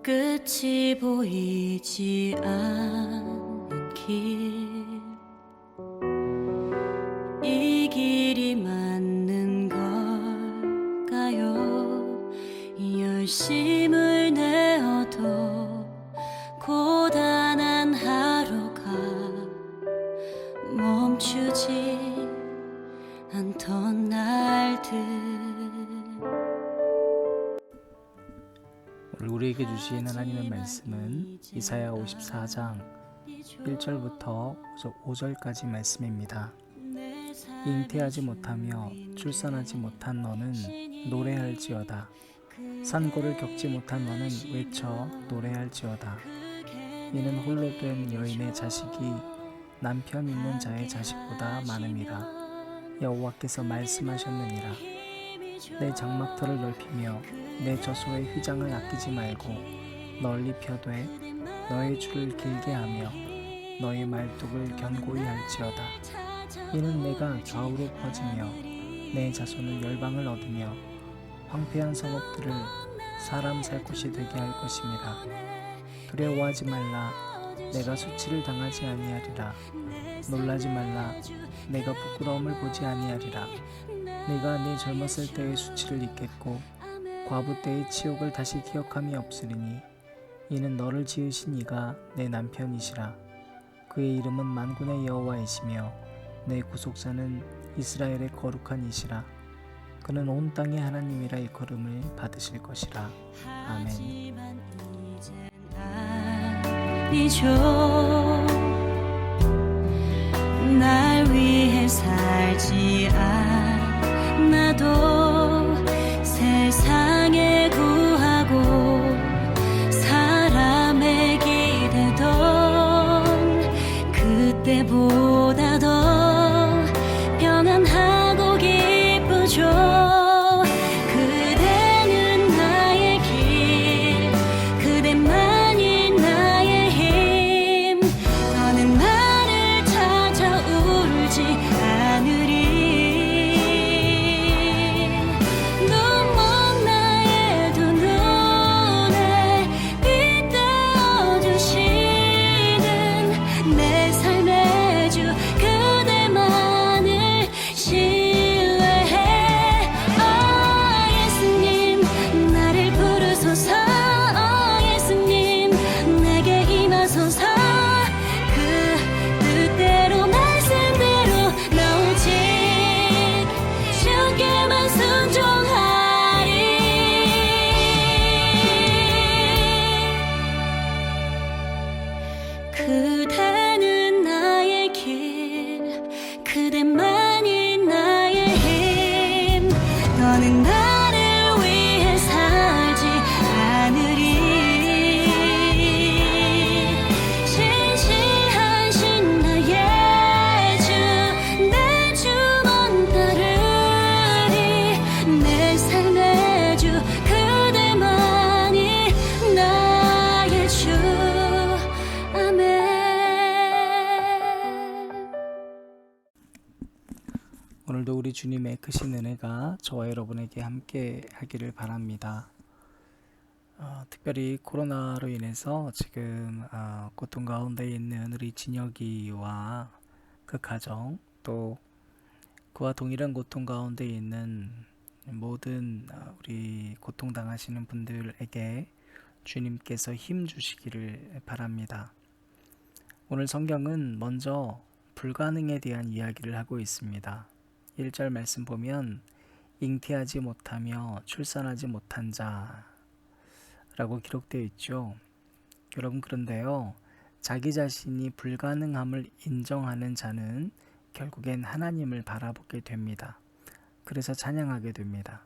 끝이 보이지 않는 길, 이 길이 맞는 걸까요? 열심을 내어도 고단한 하루가 멈추지 않던 날들. 오늘 우리에게 주신 하나님의 말씀은 이사야 54장 1절부터 5절까지 말씀입니다. 잉태하지 못하며 출산하지 못한 너는 노래할지어다. 산고를 겪지 못한 너는 외쳐 노래할지어다. 이는 홀로 된 여인의 자식이 남편 있는 자의 자식보다 많음이라. 여호와께서 말씀하셨느니라. 내 장막터를 넓히며 내 저소의 휘장을 아끼지 말고 널리 펴되 너의 줄을 길게 하며 너의 말뚝을 견고히 할지어다. 이는 내가 좌우로 퍼지며 내 자손을 열방을 얻으며 황폐한 성읍들을 사람 살 곳이 되게 할 것임이라. 두려워하지 말라. 내가 수치를 당하지 아니하리라. 놀라지 말라. 내가 부끄러움을 보지 아니하리라. 네가 네 젊었을 때의 수치를 잊겠고 과부 때의 치욕을 다시 기억함이 없으리니 이는 너를 지으신 이가 내 남편이시라. 그의 이름은 만군의 여호와이시며 내 구속사는 이스라엘의 거룩한 이시라. 그는 온 땅의 하나님이라 일컬음을 받으실 것이라. 아멘. 날 위해 살지 않아도 세상에 구하고 사람의 기대던 그때보다 더 평안하고 기쁘죠. 그대는 나의 길, 그대만이 나의 힘. 너는 나를 찾아 울지 않으리. 눈먼 나의 두 눈에 빛되어 주시는 내 삶의 주 그대만을 신뢰해. 예수님 나를 부르소서. 예수님 내게 임하소서. 그 뜻대로 말씀대로 나 오직 주께만 순종하리. 그대는 나의 길, 그대만이 나의 힘. 너는 나를 위해 살지 않으리. 신실하신 나의 주, 내 주만 따르리. 내 삶의 주 그대만이 나의 주. 아멘. 오늘도 우리 주님의 크신 은혜가 저와 여러분에게 함께 하기를 바랍니다. 특별히 코로나로 인해서 지금 고통 가운데 있는 우리 진혁이와 그 가정, 또 그와 동일한 고통 가운데 있는 모든 우리 고통당하시는 분들에게 주님께서 힘 주시기를 바랍니다. 오늘 성경은 먼저 불가능에 대한 이야기를 하고 있습니다. 1절 말씀 보면 잉태하지 못하며 출산하지 못한 자라고 기록되어 있죠. 여러분, 그런데요, 자기 자신이 불가능함을 인정하는 자는 결국엔 하나님을 바라보게 됩니다. 그래서 찬양하게 됩니다.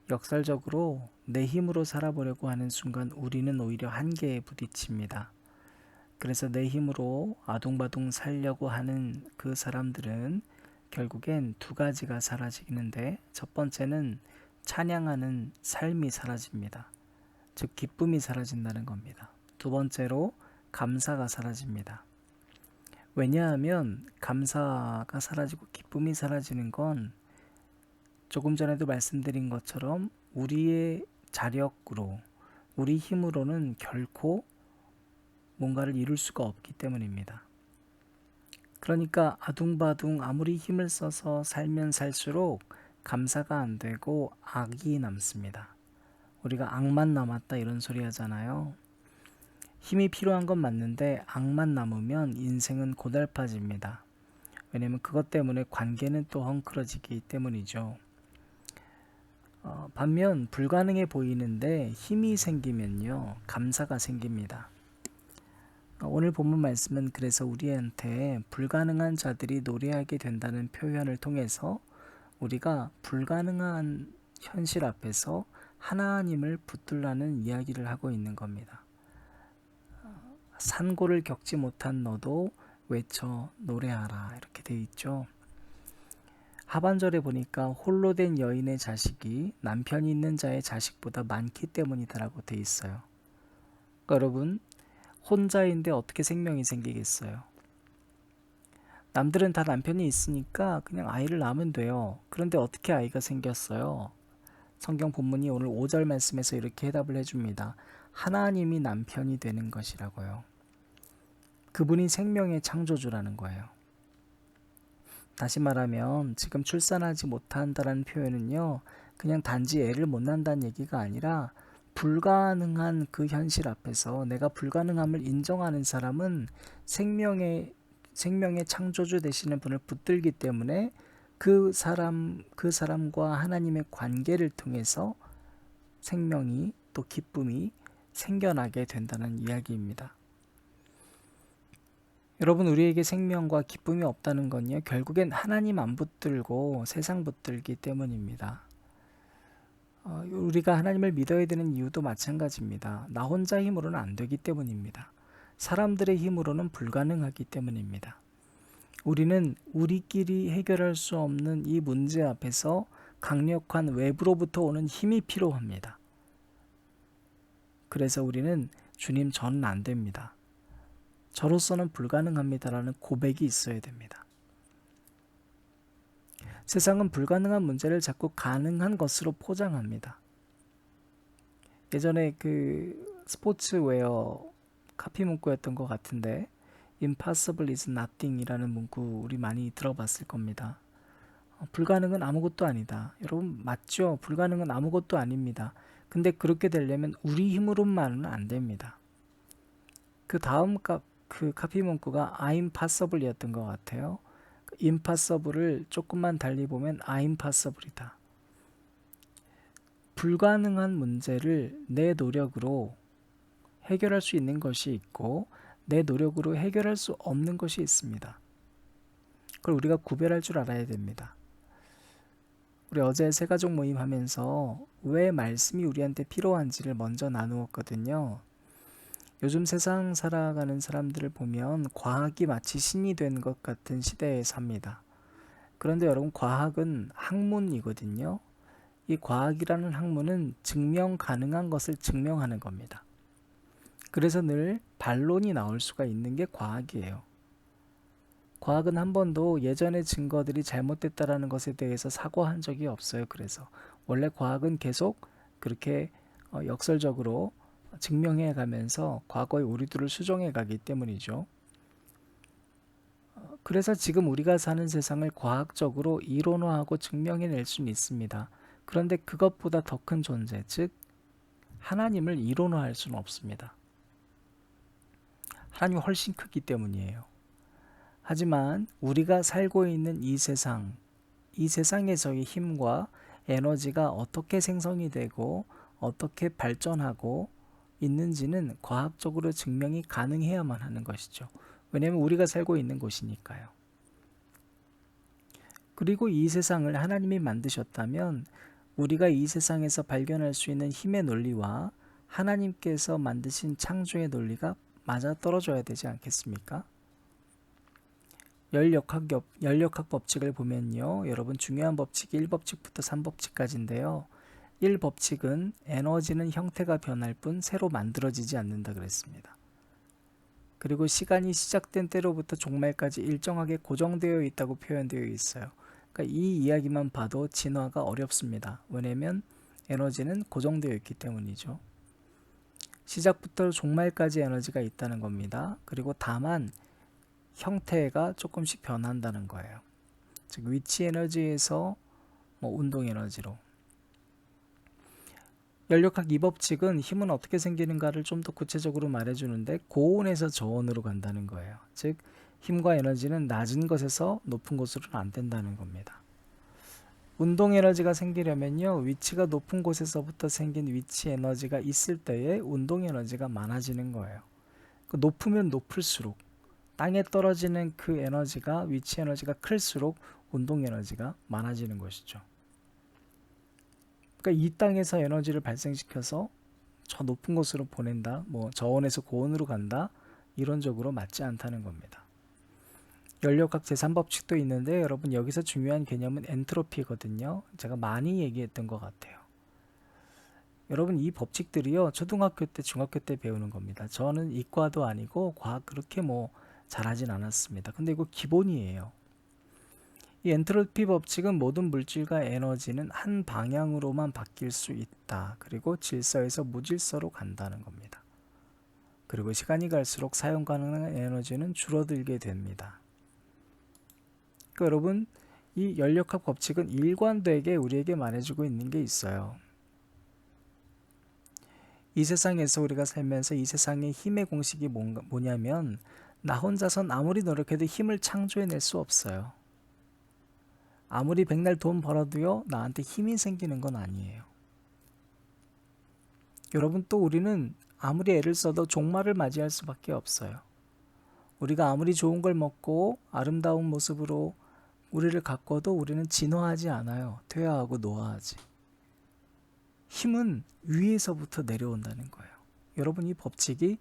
역설적으로 내 힘으로 살아보려고 하는 순간 우리는 오히려 한계에 부딪힙니다. 그래서 내 힘으로 아둥바둥 살려고 하는 그 사람들은 결국엔 두 가지가 사라지는데, 첫 번째는 찬양하는 삶이 사라집니다. 즉 기쁨이 사라진다는 겁니다. 두 번째로 감사가 사라집니다. 왜냐하면 감사가 사라지고 기쁨이 사라지는 건 조금 전에도 말씀드린 것처럼 우리의 자력으로 우리 힘으로는 결코 뭔가를 이룰 수가 없기 때문입니다. 그러니까 아둥바둥 아무리 힘을 써서 살면 살수록 감사가 안 되고 악이 남습니다. 우리가 악만 남았다 이런 소리 하잖아요. 힘이 필요한 건 맞는데 악만 남으면 인생은 고달파집니다. 왜냐면 그것 때문에 관계는 또 헝클어지기 때문이죠. 반면 불가능해 보이는데 힘이 생기면요, 감사가 생깁니다. 오늘 본문 말씀은 그래서 우리한테 불가능한 자들이 노래하게 된다는 표현을 통해서 우리가 불가능한 현실 앞에서 하나님을 붙들라는 이야기를 하고 있는 겁니다. 산고를 겪지 못한 너도 외쳐 노래하라 이렇게 되어 있죠. 하반절에 보니까 홀로 된 여인의 자식이 남편이 있는 자의 자식보다 많기 때문이다라고 되어 있어요. 그러니까 여러분, 혼자인데 어떻게 생명이 생기겠어요? 남들은 다 남편이 있으니까 그냥 아이를 낳으면 돼요. 그런데 어떻게 아이가 생겼어요? 성경 본문이 오늘 5절 말씀에서 이렇게 해답을 해줍니다. 하나님이 남편이 되는 것이라고요. 그분이 생명의 창조주라는 거예요. 다시 말하면 지금 출산하지 못한다는 표현은요, 그냥 단지 애를 못 낳는다는 얘기가 아니라 불가능한 그 현실 앞에서 내가 불가능함을 인정하는 사람은 생명의 창조주 되시는 분을 붙들기 때문에 그 사람과 하나님의 관계를 통해서 생명이 또 기쁨이 생겨나게 된다는 이야기입니다. 여러분, 우리에게 생명과 기쁨이 없다는 건요, 결국엔 하나님 안 붙들고 세상 붙들기 때문입니다. 우리가 하나님을 믿어야 되는 이유도 마찬가지입니다. 나 혼자 힘으로는 안 되기 때문입니다. 사람들의 힘으로는 불가능하기 때문입니다. 우리는 우리끼리 해결할 수 없는 이 문제 앞에서 강력한 외부로부터 오는 힘이 필요합니다. 그래서 우리는 주님, 저는 안 됩니다. 저로서는 불가능합니다라는 고백이 있어야 됩니다. 세상은 불가능한 문제를 자꾸 가능한 것으로 포장합니다. 예전에 그 스포츠웨어 카피 문구였던 것 같은데 Impossible is nothing 이라는 문구 우리 많이 들어봤을 겁니다. 불가능은 아무것도 아니다. 여러분, 맞죠? 불가능은 아무것도 아닙니다. 근데 그렇게 되려면 우리 힘으로만은 안 됩니다. 그 다음 그 카피 문구가 I'm possible 이었던 것 같아요. impossible을 조금만 달리 보면 I'm possible이다. 불가능한 문제를 내 노력으로 해결할 수 있는 것이 있고 내 노력으로 해결할 수 없는 것이 있습니다. 그걸 우리가 구별할 줄 알아야 됩니다. 우리 어제 새가족 모임 하면서 왜 말씀이 우리한테 필요한지를 먼저 나누었거든요. 요즘 세상 살아가는 사람들을 보면 과학이 마치 신이 된 것 같은 시대에 삽니다. 그런데 여러분, 과학은 학문이거든요. 이 과학이라는 학문은 증명 가능한 것을 증명하는 겁니다. 그래서 늘 반론이 나올 수가 있는 게 과학이에요. 과학은 한 번도 예전의 증거들이 잘못됐다라는 것에 대해서 사과한 적이 없어요. 그래서 원래 과학은 계속 그렇게 역설적으로 증명해 가면서 과거의 오류들을 수정해 가기 때문이죠. 그래서 지금 우리가 사는 세상을 과학적으로 이론화하고 증명해낼 수는 있습니다. 그런데 그것보다 더 큰 존재, 즉 하나님을 이론화할 수는 없습니다. 하나님이 훨씬 크기 때문이에요. 하지만 우리가 살고 있는 이 세상에서의 힘과 에너지가 어떻게 생성이 되고 어떻게 발전하고 있는지는 과학적으로 증명이 가능해야만 하는 것이죠. 왜냐하면 우리가 살고 있는 곳이니까요. 그리고 이 세상을 하나님이 만드셨다면 우리가 이 세상에서 발견할 수 있는 힘의 논리와 하나님께서 만드신 창조의 논리가 맞아떨어져야 되지 않겠습니까? 열역학 법칙을 보면요, 여러분, 중요한 법칙이 1법칙부터 3법칙까지인데요. 1법칙은 에너지는 형태가 변할 뿐 새로 만들어지지 않는다 그랬습니다. 그리고 시간이 시작된 때로부터 종말까지 일정하게 고정되어 있다고 표현되어 있어요. 그러니까 이 이야기만 봐도 진화가 어렵습니다. 왜냐하면 에너지는 고정되어 있기 때문이죠. 시작부터 종말까지 에너지가 있다는 겁니다. 그리고 다만 형태가 조금씩 변한다는 거예요. 즉 위치 에너지에서 운동 에너지로. 연력학 이 법칙은 힘은 어떻게 생기는가를 좀 더 구체적으로 말해주는데 고온에서 저온으로 간다는 거예요. 즉 힘과 에너지는 낮은 것에서 높은 곳으로는 안 된다는 겁니다. 운동 에너지가 생기려면요, 위치가 높은 곳에서부터 생긴 위치 에너지가 있을 때에 운동 에너지가 많아지는 거예요. 높으면 높을수록 땅에 떨어지는 그 에너지가, 위치 에너지가 클수록 운동 에너지가 많아지는 것이죠. 그러니까 이 땅에서 에너지를 발생시켜서 저 높은 곳으로 보낸다, 저온에서 고온으로 간다, 이론적으로 맞지 않다는 겁니다. 연력학 제3법칙도 있는데 여러분 여기서 중요한 개념은 엔트로피거든요. 제가 많이 얘기했던 것 같아요. 여러분 이 법칙들이요, 초등학교 때 중학교 때 배우는 겁니다. 저는 이과도 아니고 과학 그렇게 잘하진 않았습니다. 근데 이거 기본이에요. 이 엔트로피 법칙은 모든 물질과 에너지는 한 방향으로만 바뀔 수 있다. 그리고 질서에서 무질서로 간다는 겁니다. 그리고 시간이 갈수록 사용 가능한 에너지는 줄어들게 됩니다. 그러니까 여러분 이 연력학 법칙은 일관되게 우리에게 말해주고 있는 게 있어요. 이 세상에서 우리가 살면서 이 세상의 힘의 공식이 뭐냐면 나 혼자선 아무리 노력해도 힘을 창조해낼 수 없어요. 아무리 백날 돈 벌어도요, 나한테 힘이 생기는 건 아니에요. 여러분 또 우리는 아무리 애를 써도 종말을 맞이할 수밖에 없어요. 우리가 아무리 좋은 걸 먹고 아름다운 모습으로 우리를 가꿔도 우리는 진화하지 않아요. 퇴화하고 노화하지. 힘은 위에서부터 내려온다는 거예요. 여러분 이 법칙이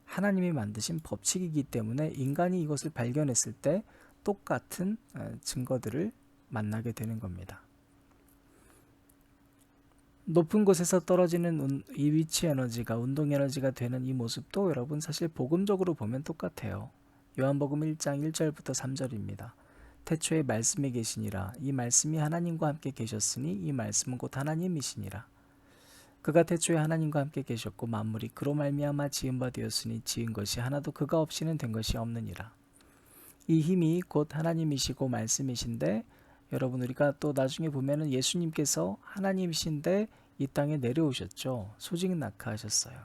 하나님이 만드신 법칙이기 때문에 인간이 이것을 발견했을 때 똑같은 증거들을 만나게 되는 겁니다. 높은 곳에서 떨어지는 이 위치 에너지가 운동 에너지가 되는 이 모습도 여러분 사실 복음적으로 보면 똑같아요. 요한복음 1장 1절부터 3절입니다. 태초에 말씀이 계시니라. 이 말씀이 하나님과 함께 계셨으니 이 말씀은 곧 하나님이시니라. 그가 태초에 하나님과 함께 계셨고 만물이 그로 말미암아 지은 바 되었으니 지은 것이 하나도 그가 없이는 된 것이 없느니라. 이 힘이 곧 하나님이시고 말씀이신데 여러분 우리가 또 나중에 보면은 예수님께서 하나님이신데 이 땅에 내려오셨죠. 소직 낙하하셨어요.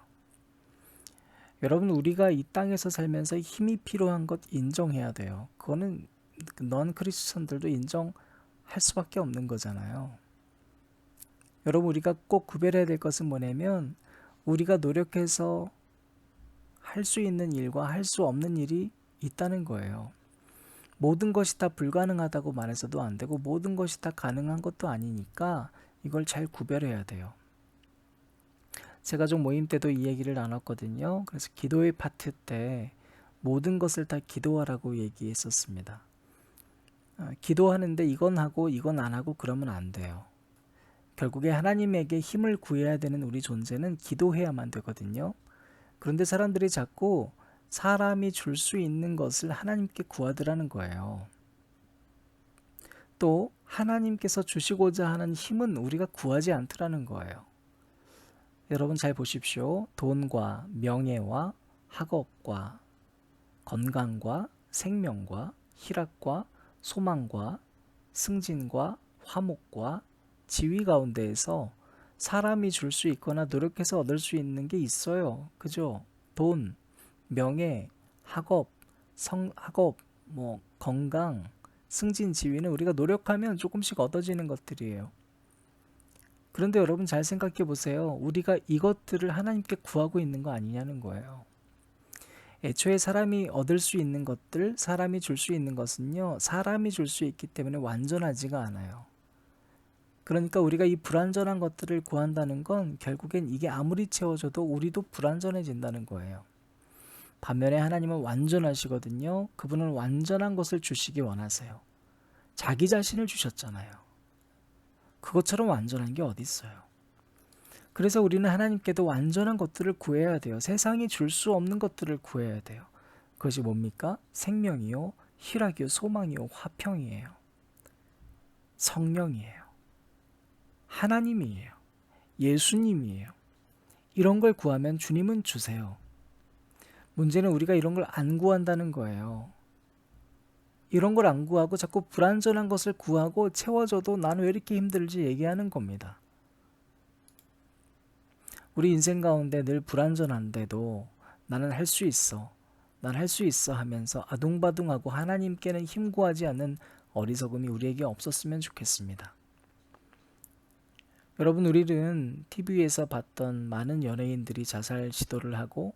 여러분 우리가 이 땅에서 살면서 힘이 필요한 것 인정해야 돼요. 그거는 넌 크리스천들도 인정할 수밖에 없는 거잖아요. 여러분 우리가 꼭 구별해야 될 것은 뭐냐면 우리가 노력해서 할 수 있는 일과 할 수 없는 일이 있다는 거예요. 모든 것이 다 불가능하다고 말해서도 안 되고 모든 것이 다 가능한 것도 아니니까 이걸 잘 구별해야 돼요. 제가족 모임 때도 이 얘기를 나눴거든요. 그래서 기도의 파트 때 모든 것을 다 기도하라고 얘기했었습니다. 기도하는데 이건 하고 이건 안 하고 그러면 안 돼요. 결국에 하나님에게 힘을 구해야 되는 우리 존재는 기도해야만 되거든요. 그런데 사람들이 자꾸 사람이 줄 수 있는 것을 하나님께 구하더라는 거예요. 또 하나님께서 주시고자 하는 힘은 우리가 구하지 않더라는 거예요. 여러분 잘 보십시오. 돈과 명예와 학업과 건강과 생명과 희락과 소망과 승진과 화목과 지위 가운데에서 사람이 줄 수 있거나 노력해서 얻을 수 있는 게 있어요. 그죠? 돈, 명예, 학업, 건강, 승진, 지위는 우리가 노력하면 조금씩 얻어지는 것들이에요. 그런데 여러분 잘 생각해 보세요. 우리가 이것들을 하나님께 구하고 있는 거 아니냐는 거예요. 애초에 사람이 얻을 수 있는 것들, 사람이 줄 수 있는 것은요, 사람이 줄 수 있기 때문에 완전하지가 않아요. 그러니까 우리가 이 불완전한 것들을 구한다는 건 결국엔 이게 아무리 채워져도 우리도 불완전해진다는 거예요. 반면에 하나님은 완전하시거든요. 그분은 완전한 것을 주시기 원하세요. 자기 자신을 주셨잖아요. 그것처럼 완전한 게 어디 있어요. 그래서 우리는 하나님께도 완전한 것들을 구해야 돼요. 세상이 줄 수 없는 것들을 구해야 돼요. 그것이 뭡니까? 생명이요, 희락이요, 소망이요, 화평이에요. 성령이에요. 하나님이에요. 예수님이에요. 이런 걸 구하면 주님은 주세요. 문제는 우리가 이런 걸 안 구한다는 거예요. 이런 걸 안 구하고 자꾸 불완전한 것을 구하고 채워줘도 나는 왜 이렇게 힘들지 얘기하는 겁니다. 우리 인생 가운데 늘 불완전한데도 나는 할 수 있어, 난 할 수 있어 하면서 아둥바둥하고 하나님께는 힘 구하지 않는 어리석음이 우리에게 없었으면 좋겠습니다. 여러분, 우리는 TV에서 봤던 많은 연예인들이 자살 시도를 하고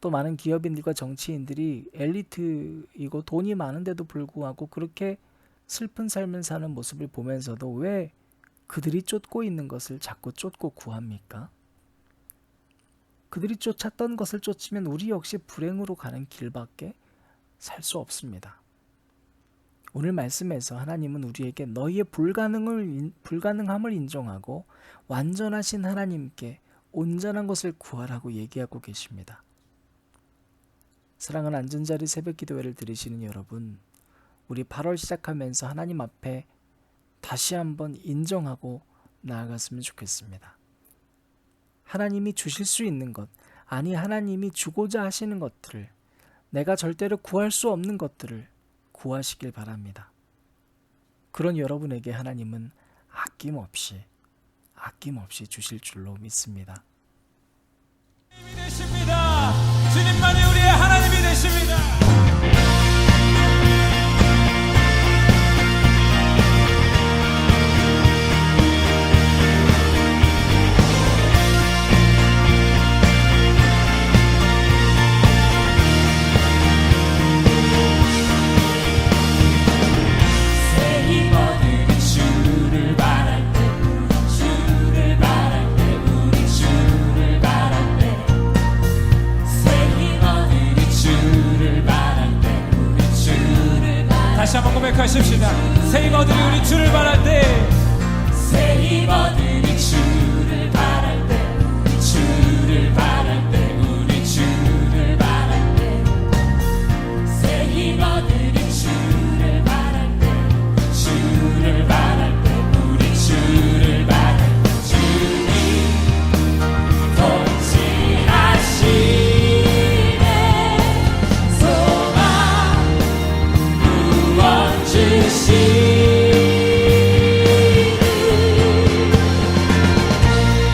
또 많은 기업인들과 정치인들이 엘리트이고 돈이 많은데도 불구하고 그렇게 슬픈 삶을 사는 모습을 보면서도 왜 그들이 쫓고 있는 것을 자꾸 쫓고 구합니까? 그들이 쫓았던 것을 쫓으면 우리 역시 불행으로 가는 길밖에 살 수 없습니다. 오늘 말씀에서 하나님은 우리에게 너희의 불가능함을 인정하고 완전하신 하나님께 온전한 것을 구하라고 얘기하고 계십니다. 사랑하는 안전자리 새벽기도회를 들으시는 여러분, 우리 8월 시작하면서 하나님 앞에 다시 한번 인정하고 나아갔으면 좋겠습니다. 하나님이 주실 수 있는 것, 아니 하나님이 주고자 하시는 것들을, 내가 절대로 구할 수 없는 것들을 구하시길 바랍니다. 그런 여러분에게 하나님은 아낌없이 주실 줄로 믿습니다. 주님이 되십니다. 주님만이 우리의 하나님이 되십니다. 다시 한번 고백하십시다. 새 힘어들이 우리 주를 바랄 때, 새 힘어들이 주를 바랄 때, 우리 주를 바랄 때, 우리 주를 바랄 때, 새 힘어들이 주를 바랄 때, 주를 바랄 때, 우리 주를 바랄 때, 주님 통치하시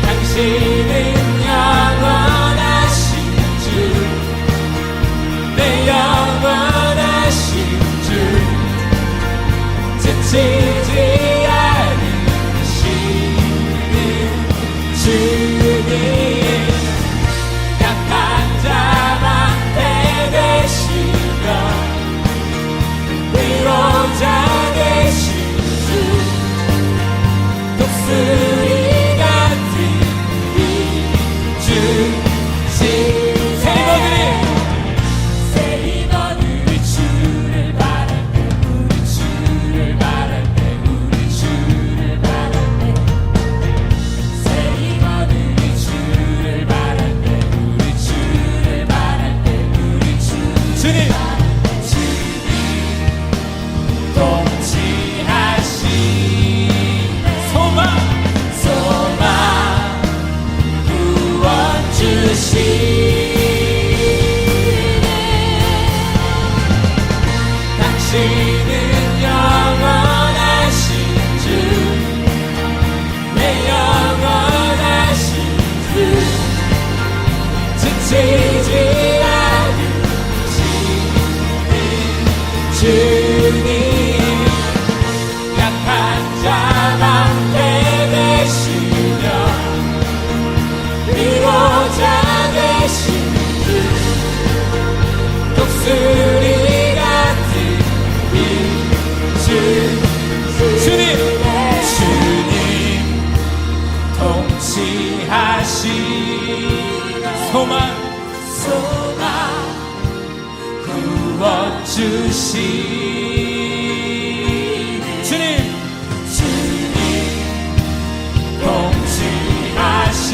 당신은 영원하신 주, 내 영원하신 주, 지치지 않으시는 주님, 약한 자만 대되시며 위로자 되신 주, 독수리 같은 이 주, 새 힘어들이 주를 바랄 때, 우리 주를 바랄 때, 우리 주를 바랄 때, 새 힘어들이 주를 바랄 때, 우리 주를 바랄 때, 우리 주님 통치하시네 소망 구원 주시네 당신은 영원하신 주, 내 영원하신 주, 지치지 않으시는 주님, 약한 자만 대되시며 위로자 되신 주, 독수리 같은 이 주, 주님 통치하시는 소망 구원 주시는 주님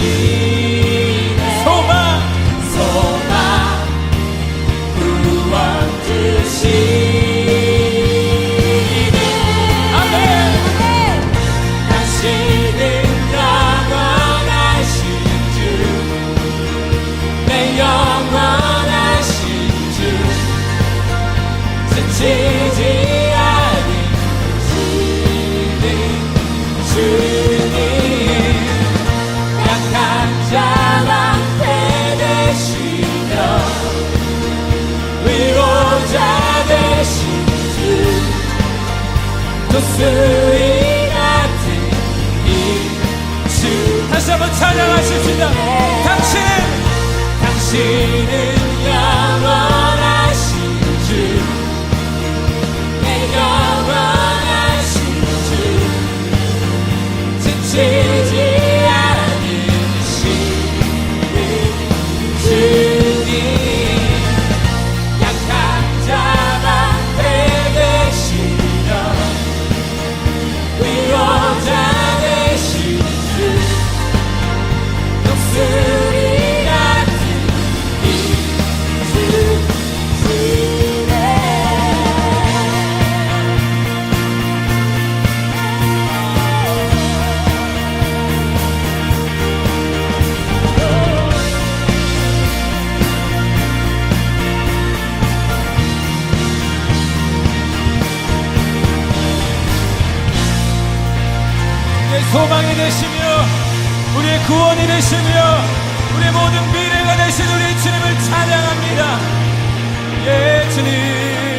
통치하시네 소망 구원 주시네 아멘. 당신은 영원하신 주, 방패 되시며 위로자 되신 주 독수리 같은 이주 다시 한번 찬양하십시다. 당신은 영원하신 주 내 영원하신 주 지치지 소망이 되시며 우리의 구원이 되시며 우리의 모든 미래가 되신 우리 주님을 찬양합니다. 예, 주님.